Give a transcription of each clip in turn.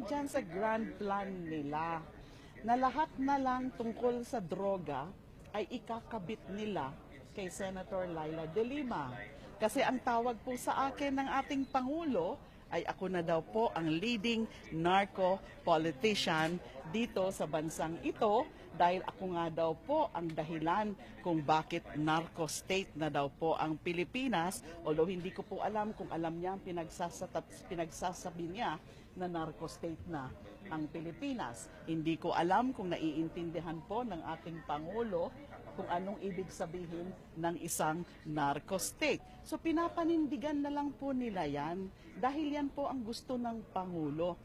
dyan sa grand plan nila na lahat na lang tungkol sa droga ay ikakabit nila kay Senator Laila De Lima. Kasi ang tawag po sa akin ng ating Pangulo ay ako na daw po ang leading narco politician dito sa bansang ito dahil ako nga daw po ang dahilan kung bakit narco state na daw po ang Pilipinas. Although hindi ko po alam kung alam niya ang pinagsasabi niya na narco state na ang Pilipinas. Hindi ko alam kung naiintindihan po ng ating Pangulo kung anong ibig sabihin ng isang narco state. So pinapanindigan na lang po nila yan dahil yan po ang gusto ng Pangulo.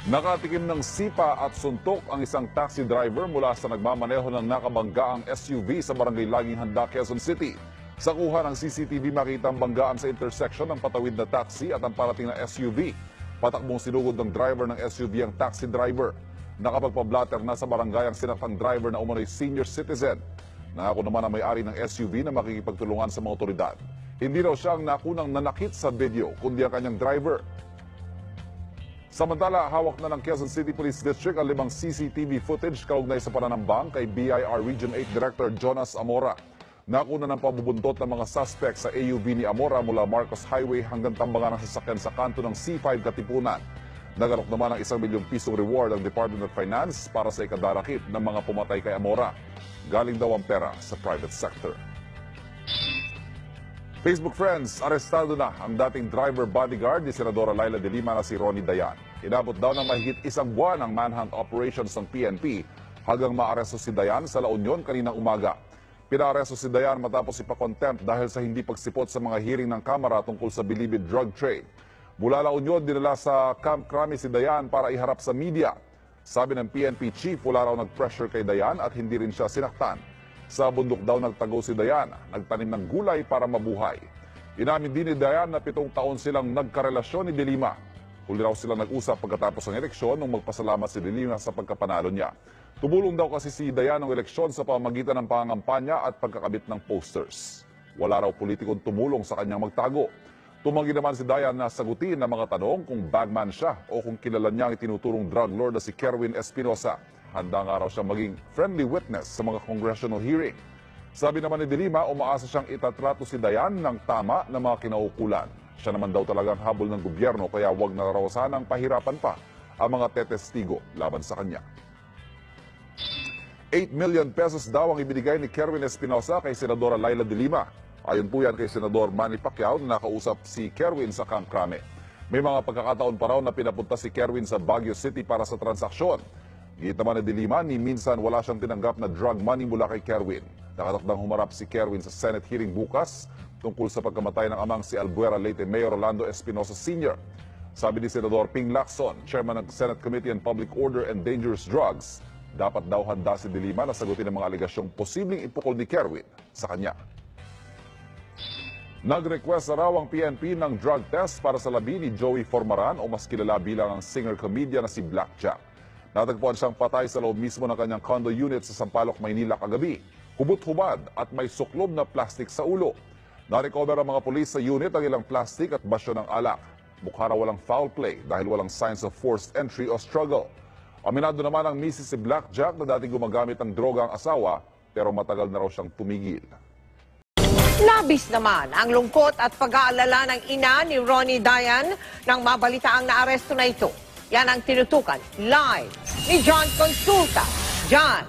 Nakatikim ng sipa at suntok ang isang taxi driver mula sa nagmamaneho ng nakabanggaang SUV sa barangay Laging Handa, Quezon City. Sa kuha ng CCTV makita ang banggaan sa intersection ng patawid na taxi at ang parating na SUV. Patakbong sinugod ng driver ng SUV ang taxi driver. Nakapagpa-blatter na sa barangay ang sinaktang driver na umano'y senior citizen. Nangako naman ang may-ari ng SUV na makikipagtulungan sa mga otoridad. Hindi raw siya ang nakunang nanakit sa video, kundi ang kanyang driver. Samantala, hawak na ng Quezon City Police District ang 5 CCTV footage kaugnay sa pananambang kay BIR Region 8 Director Jonas Amora. Nakuna ng pabubuntot ng mga suspect sa AUV ni Amora mula Marcos Highway hanggang tambangan ng sasakyan sa kanto ng C5 Katipunan. Nagalok naman ang 1 milyong pisong reward ang Department of Finance para sa ikadarakip ng mga pumatay kay Amora. Galing daw ang pera sa private sector. Facebook friends, arestado na ang dating driver bodyguard ni Senadora Laila De Lima na si Ronnie Dayan. Inabot daw ng mahigit 1 buwan ang manhunt operations ng PNP hanggang maaresto si Dayan sa La Union kaninang umaga. Pinaaresto si Dayan matapos ipa-contempt dahil sa hindi pagsipot sa mga hearing ng Kamara tungkol sa bilibid drug trade. Mula La Union, dinala sa Camp Crame si Dayan para iharap sa media. Sabi ng PNP chief, wala raw nag-pressure kay Dayan at hindi rin siya sinaktan. Sa bundok daw nagtago si Dayan, nagtanim ng gulay para mabuhay. Inamin din ni Dayan na 7 taon silang nagkarelasyon ni De Lima. Huli raw sila nag-usap pagkatapos ng eleksyon nung magpasalamat si De Lima sa pagkapanalo niya. Tumulong daw kasi si Dayan ng eleksyon sa pamamagitan ng pangangampanya at pagkakabit ng posters. Wala raw politikong tumulong sa kanyang magtago. Tumanggi naman si Dayan na sagutin ng mga tanong kung bagman siya o kung kilala niya ang itinuturong drug lord na si Kerwin Espinosa. Handa nga raw siya maging friendly witness sa mga congressional hearing. Sabi naman ni De Lima, umaasa siyang itatrato si Dayan ng tama na mga kinaukulan. Siya naman daw talagang habol ng gobyerno kaya wag na raw sanang pahirapan pa ang mga tetestigo laban sa kanya. 8 million pesos daw ang ibinigay ni Kerwin Espinosa kay Senadora Laila De Lima. Ayon po yan kay Senador Manny Pacquiao na nakausap si Kerwin sa Camp Crame. May mga pagkakataon pa raw na pinapunta si Kerwin sa Baguio City para sa transaksyon. Git naman ni De Lima, ni minsan wala siyang tinanggap na drug money mula kay Kerwin. Nakatakdang humarap si Kerwin sa Senate hearing bukas tungkol sa pagkamatay ng amang si Albuera Leyte Mayor Rolando Espinosa Sr. Sabi ni Senador Ping Lacson, chairman ng Senate Committee on Public Order and Dangerous Drugs, dapat daw handa si De Lima na sagutin ang mga aligasyong posibleng ipukol ni Kerwin sa kanya. Nag-request na raw ang PNP ng drug test para sa labi ni Joey Formaran o mas kilala bilang ang singer-comedian na si Blackjack. Natagpuan siyang patay sa loob mismo ng kanyang condo unit sa Sampaloc, Maynila kagabi. Hubot-hubad at may suklob na plastik sa ulo. Narecover ang mga pulis sa unit ang ilang plastik at basyo ng alak. Mukha raw walang foul play dahil walang signs of forced entry o struggle. Aminado naman ang misis si Blackjack na dating gumagamit ng droga ang asawa pero matagal na raw siyang tumigil. Labis naman ang lungkot at pag-aalala ng ina ni Ronnie Dayan nang mabalitaang naaresto na ito. Yan ang tinutukan live ni John Consulta. John.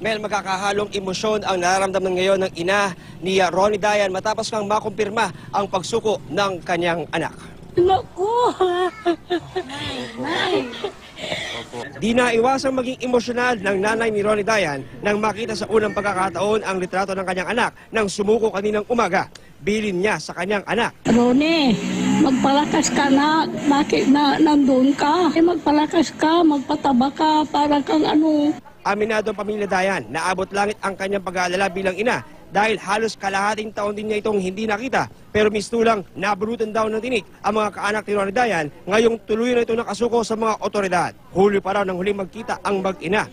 Mel, magkakahalong emosyon ang nararamdaman ngayon ng ina ni Ronnie Dayan matapos kang makumpirma ang pagsuko ng kanyang anak. Naku! Di na iwasang maging emosyonal ng nanay ni Ronnie Dayan nang makita sa unang pagkakataon ang litrato ng kanyang anak nang sumuko kaninang umaga. Bilin niya sa kanyang anak. Ronnie, magpalakas ka na. Bakit na nandun ka? Magpalakas ka, magpataba ka, para kang ano. Aminado ang pamilya Dayan, naabot langit ang kanyang pag-aalala bilang ina dahil halos kalahating taon din niya itong hindi nakita. Pero mistulang naburutan daw ng tinik ang mga kaanak ni Ronnie Dayan ngayong tuluyan na ito nakasuko sa mga otoridad. Huli pa raw nang huling magkita ang mag-ina.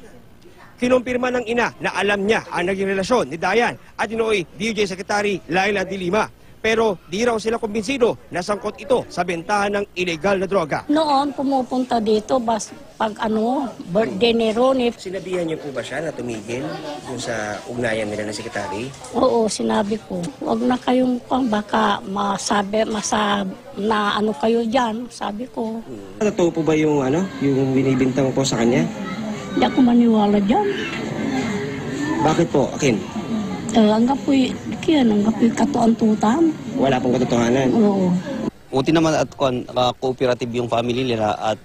Kinumpirma ng ina na alam niya ang naging relasyon ni Dayan at inuoy DOJ Secretary Laila De Lima. pero di raw sila kumbinsido na sangkot ito sa bentahan ng ilegal na droga. Noon, pumupunta dito, pag birthday ni Ronnie. Sinabihan niyo po ba siya na tumigil dun sa ugnayan nila ng sekretary? Oo, sinabi ko, huwag na kayong baka na ano kayo dyan, sabi ko. Totoo po ba yung yung binibintang po sa kanya? Hindi ako maniwala dyan. Bakit po, Akin? Hanggang po'y katuan-tutan. Wala pong katotohanan. Oo. Buti naman at cooperative yung family nila at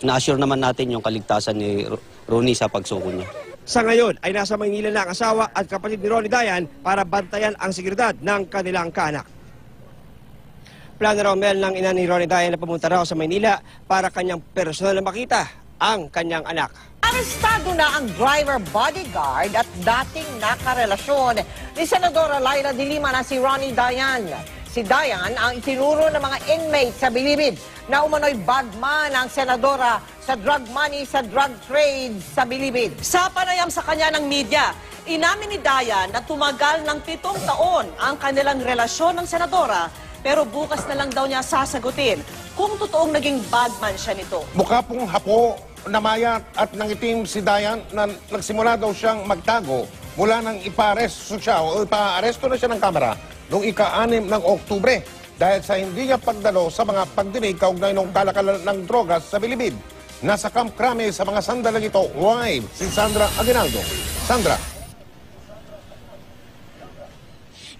na-assure naman natin yung kaligtasan ni Ronnie sa pagsuko niya. Sa ngayon ay nasa Maynila na ang asawa at kapatid ni Ronnie Dayan para bantayan ang seguridad ng kanilang kaanak. Plano raw Mel ng ina ni Ronnie Dayan na pumunta raw sa Maynila para kanyang personal na makita ang kanyang anak. Arestado na ang driver bodyguard at dating nakarelasyon ni Senadora Laila de Lima na si Ronnie Dayan. Si Dayan ang itinuro ng mga inmates sa Bilibid na umano'y bagman ng senadora sa drug money sa drug trade sa Bilibid. Sa panayam sa kanya ng media, inamin ni Dayan na tumagal ng 7 taon ang kanilang relasyon ng senadora pero bukas na lang daw niya sasagutin kung totoong naging bagman siya nito. Mukha pong hapo, namayat at nangitim si Dayan na nagsimula daw siyang magtago mula nang ipaaresto siya o ipaaresto na siya ng kamera noong ika-6 ng Oktubre dahil sa hindi niya pagdalo sa mga pagdinig kaugnay ng kalakalan ng drogas sa Bilibid. Nasa Camp Crame sa mga sandalang ito, live si Sandra Aguinaldo. Sandra.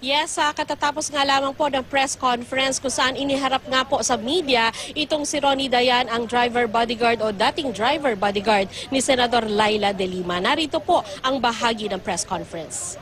Yes, katatapos nga lamang po ng press conference kung saan iniharap nga po sa media itong si Ronnie Dayan, ang driver bodyguard o dating driver bodyguard ni Senador Laila de Lima. Narito po ang bahagi ng press conference.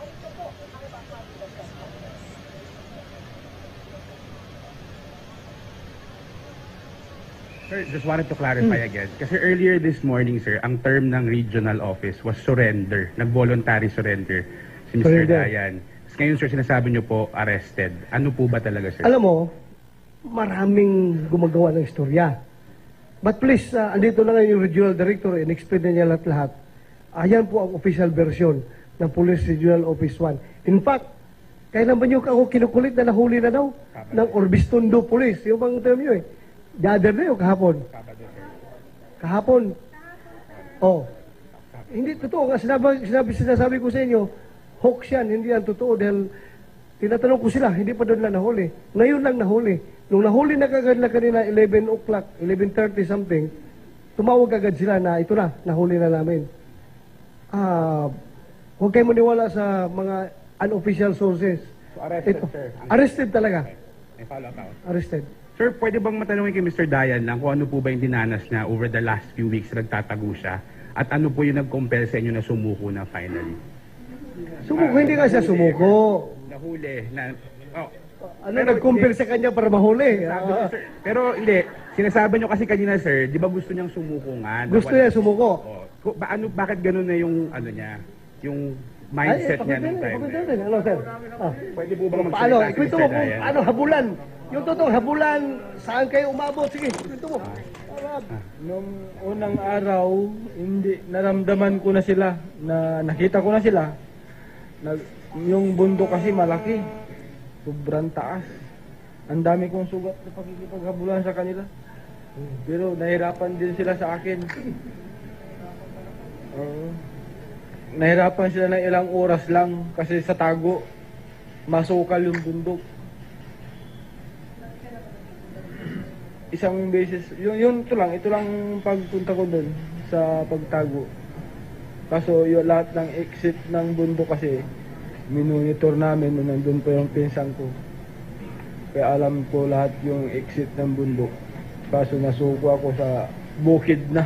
Sir, just wanted to clarify again. Kasi earlier this morning, sir, ang term ng regional office was surrender. Nag-voluntary surrender si Mr. Dayan. Ngayon, sir, sinasabi niyo po arrested. Ano po ba talaga, sir? Alam mo, maraming gumagawa ng istorya. But please, andito na ngayon yung regional director, in-explain na niya lahat-lahat. Ayan po ang official version ng Police Regional Office 1. In fact, kailan ba niyo ako kinukulit na nahuli na daw ng Orbistondo Police? Yung bang term niyo eh. The other day o kahapon? Kahapon. Oh. Hindi totoo nga, sinasabi ko sa inyo, hoax yan, hindi yan totoo dahil tinatanong ko sila, hindi pa doon lang nahuli. Ngayon lang nahuli. Nung nahuli na kagad na kanina 11 o'clock, 11:30 something, tumawag agad sila na ito na, nahuli na namin. Huwag kayo maniwala sa mga unofficial sources. So, arrested, ito, sir. Arrested talaga. May follow-up ako. Arrested. Sir, pwede bang matanungin kay Mr. Dayan lang kung ano po ba yung dinanas niya over the last few weeks na nagtatago siya? At ano po yung nag-compel sa inyo na sumuko na finally? Sumuko, hindi nga siya sumuko. Nahuli. Ano, nag-compare sa kanya para mahuli? Sir, pero hindi, sinasabi niyo kasi kanina, sir, di ba gusto niyang sumuko nga? Gusto niya sumuko. Bakit ganun na yung, yung mindset niya nung time? Ano, sir? Pwede po bang Paano? magsalita si Ikwento Mr. mo kung Dayan? ano, habulan. Yung totoo, habulan, saan kayo umabot? Sige, ikwento mo. Nung unang araw, hindi naramdaman ko na sila, na nakita ko na sila. Yung bundok kasi malaki, sobrang taas. Ang dami kong sugat na pakikipaghabulan sa kanila. Pero nahirapan din sila sa akin. Nahirapan sila ng ilang oras lang kasi sa tago, masukal yung bundok. Isang beses, ito lang pagpunta ko doon sa pagtago. Kaso yung lahat ng exit ng bundok kasi, minonitor namin nung nandun pa yung pinsan ko. Kaya alam ko lahat yung exit ng bundok. Kaso nasuko ako sa bukid na.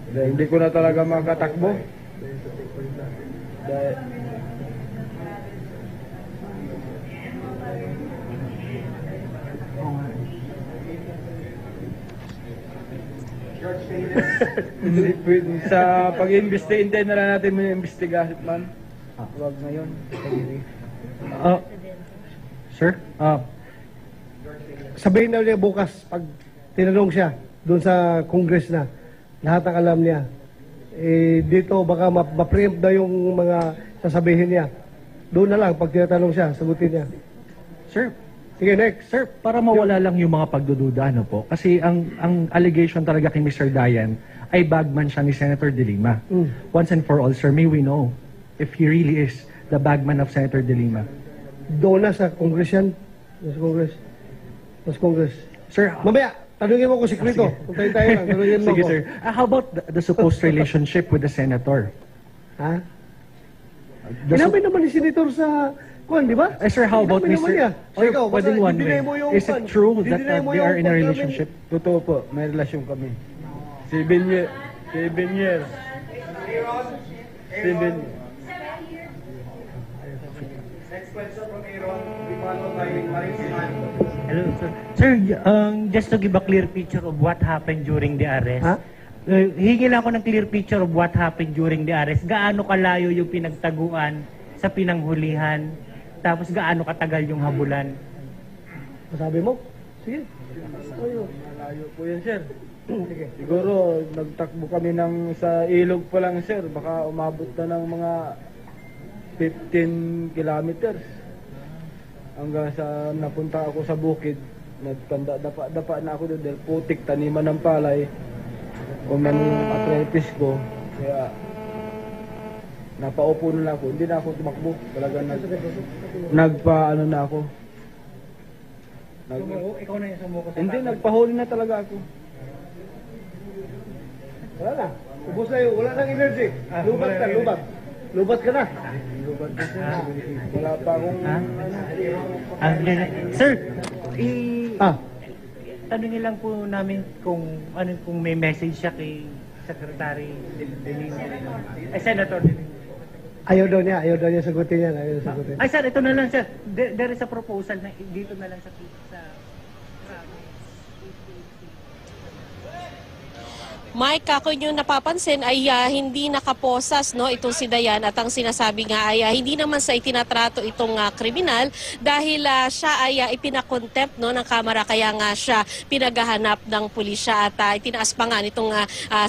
Dahil hindi ko na talaga makatakbo. Dahil hindi pwede. Sa pag-iimbestiga, hindi na lang natin may investigasyon man. Huwag ngayon. Sir? Sabihin daw niya bukas pag tinanong siya doon sa Congress na lahat ang alam niya. Dito baka ma-preempt daw yung mga sasabihin niya. Doon na lang, pag tinatanong siya, sagutin niya. Sir, Sige, next. sir, para mawala lang yung mga pagdududa, ano po? Kasi ang allegation talaga kay Mr. Dayan ay bagman siya ni Senator De Lima. Once and for all, sir, may we know if he really is the bagman of Senator De Lima. Doon na sa Congress yan. Sa Congress. Sa Congress. Sir, Mamaya, tanungin mo ko sikreto. Kung tayo lang, tanungin mo sige, ko. sir. How about the supposed relationship with the senator? Ha? Inamin naman ni Senator sa... Kuan, di ba? Sir, how about Inamin naman niya. Mr. Sir, Ikaw, pwedeng basta one dideny way. mo yung Is kuan. it true that Dideny mo they are yung in a pagkamin. relationship? Totoo po, may relasyon kami. 7 years. 7 years. 7 years. Hello, sir. Sir, just to give a clear picture of what happened during the arrest. Ha? Hingi lang ako ng clear picture of what happened during the arrest. Gaano kalayo yung pinagtaguan sa pinanghulihan? Tapos gaano katagal yung habulan? Masabi mo? Sige. Malayo po yan, sir. Siguro, nagtakbo kami sa ilog pa lang, sir. Baka umabot na ng mga 15 kilometers. Hanggang sa napunta ako sa bukid, dapa na ako doon dahil putik, taniman ng palay, uman yung arthritis ko. Kaya, napaupo na ako. Hindi na ako tumakbo. Talaga nagpa-ano na ako. Ikaw na yung sumuko sa Hindi, nagpahuli na talaga ako. Wala na. Ubus na yun. Wala nang energy. Lubat ka, lubat. Lubat ka na. Lubat ka, sir. Wala pa akong... Sir, Tanungin lang po namin kung may message siya kay Secretary De Lima. Senator De Lima. Ayaw daw niya sagutin yan. Ay sir, ito na lang sir. There is a proposal na dito na lang sa Mike, ako yung napapansin ay hindi nakaposas itong si Dayan at ang sinasabi nga ay hindi naman sa itinatrato itong kriminal dahil siya ay ipinakontempt ng Kamara kaya nga siya pinaghahanap ng pulisya at itinaas pa nga nitong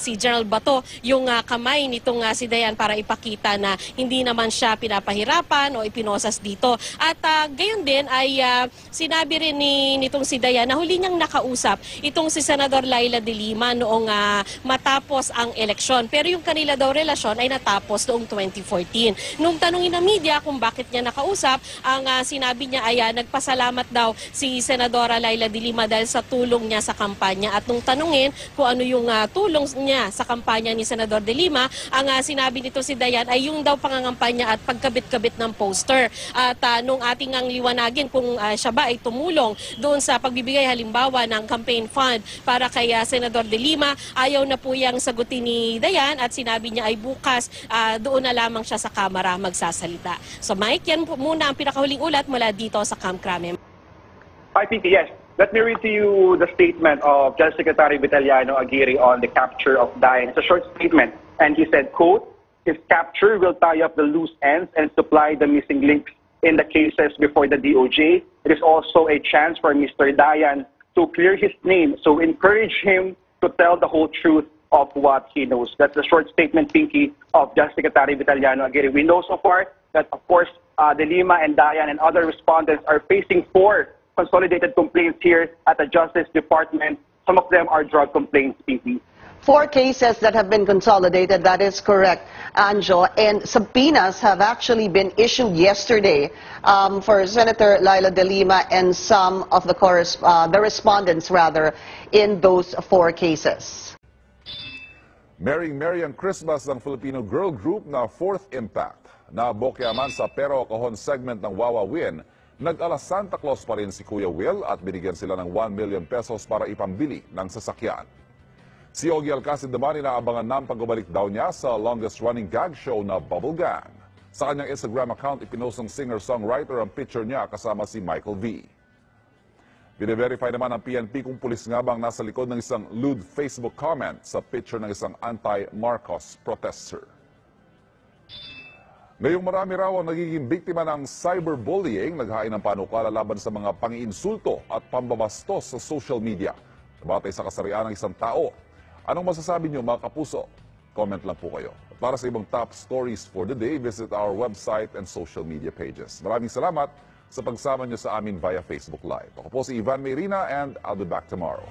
si General Bato yung kamay nitong si Dayan para ipakita na hindi naman siya pinapahirapan o ipinosas dito. At gayon din ay sinabi rin nitong si Dayan na huli niyang nakausap itong si Senador Laila De Lima noong matapos ang eleksyon. Pero yung kanila daw relasyon ay natapos noong 2014. Nung tanungin ng media kung bakit niya nakausap, ang sinabi niya ay nagpasalamat daw si Senadora Laila De Lima dahil sa tulong niya sa kampanya. At nung tanungin kung ano yung tulong niya sa kampanya ni Senador De Lima, ang sinabi nito si Dayan ay yung daw pangangampanya at pagkabit-kabit ng poster. At nung ating ang liwanagin kung siya ba ay tumulong doon sa pagbibigay halimbawa ng campaign fund para kay Senador De Lima, ayaw na po yung sagutin ni Dayan at sinabi niya ay bukas doon na lamang siya sa Kamara magsasalita. So Mike, yan po muna ang pinakahuling ulat mula dito sa Camp Crame. Hi, PT. Yes. Let me read to you the statement of Judge Secretary Vitaliano Aguirre on the capture of Dayan. It's a short statement. And he said, quote, "His capture will tie up the loose ends and supply the missing links in the cases before the DOJ. It is also a chance for Mr. Dayan to clear his name. So encourage him to tell the whole truth of what he knows." That's the short statement, Pinky, of Judge Secretary Vitaliano Aguirre. We know so far that, of course, De Lima and Dayan and other respondents are facing 4 consolidated complaints here at the Justice Department. Some of them are drug complaints, Pinky. 4 cases that have been consolidated, that is correct, Anjo. And subpoenas have actually been issued yesterday for Senator Laila De Lima and some of the respondents, in those 4 cases. Merry ang Christmas ng Filipino girl group na Fourth Impact. Nabokyaman sa Pero Kahon segment ng Wawa Win, nag-ala Santa Claus pa rin si Kuya Will at binigyan sila ng 1 million pesos para ipambili ng sasakyan. Si Ogie Alcacid naman inaabangan ng pagbabalik daw niya sa longest-running gag show na Bubble Gang. Sa kanyang Instagram account, ipinost ng singer-songwriter ang picture niya kasama si Michael V. Bine-verify naman ng PNP kung pulis nga bang nasa likod ng isang lewd Facebook comment sa picture ng isang anti-Marcos protester. Ngayong marami raw ang nagiging biktima ng cyberbullying, naghain ng panukala laban sa mga pangiinsulto at pambabastos sa social media. Batay sa kasarian ng isang tao. Anong masasabi niyo mga kapuso? Comment lang po kayo. At para sa ibang top stories for the day, visit our website and social media pages. Maraming salamat sa pagsama niyo sa amin via Facebook Live. Ako po si Ivan Mayrina and I'll be back tomorrow.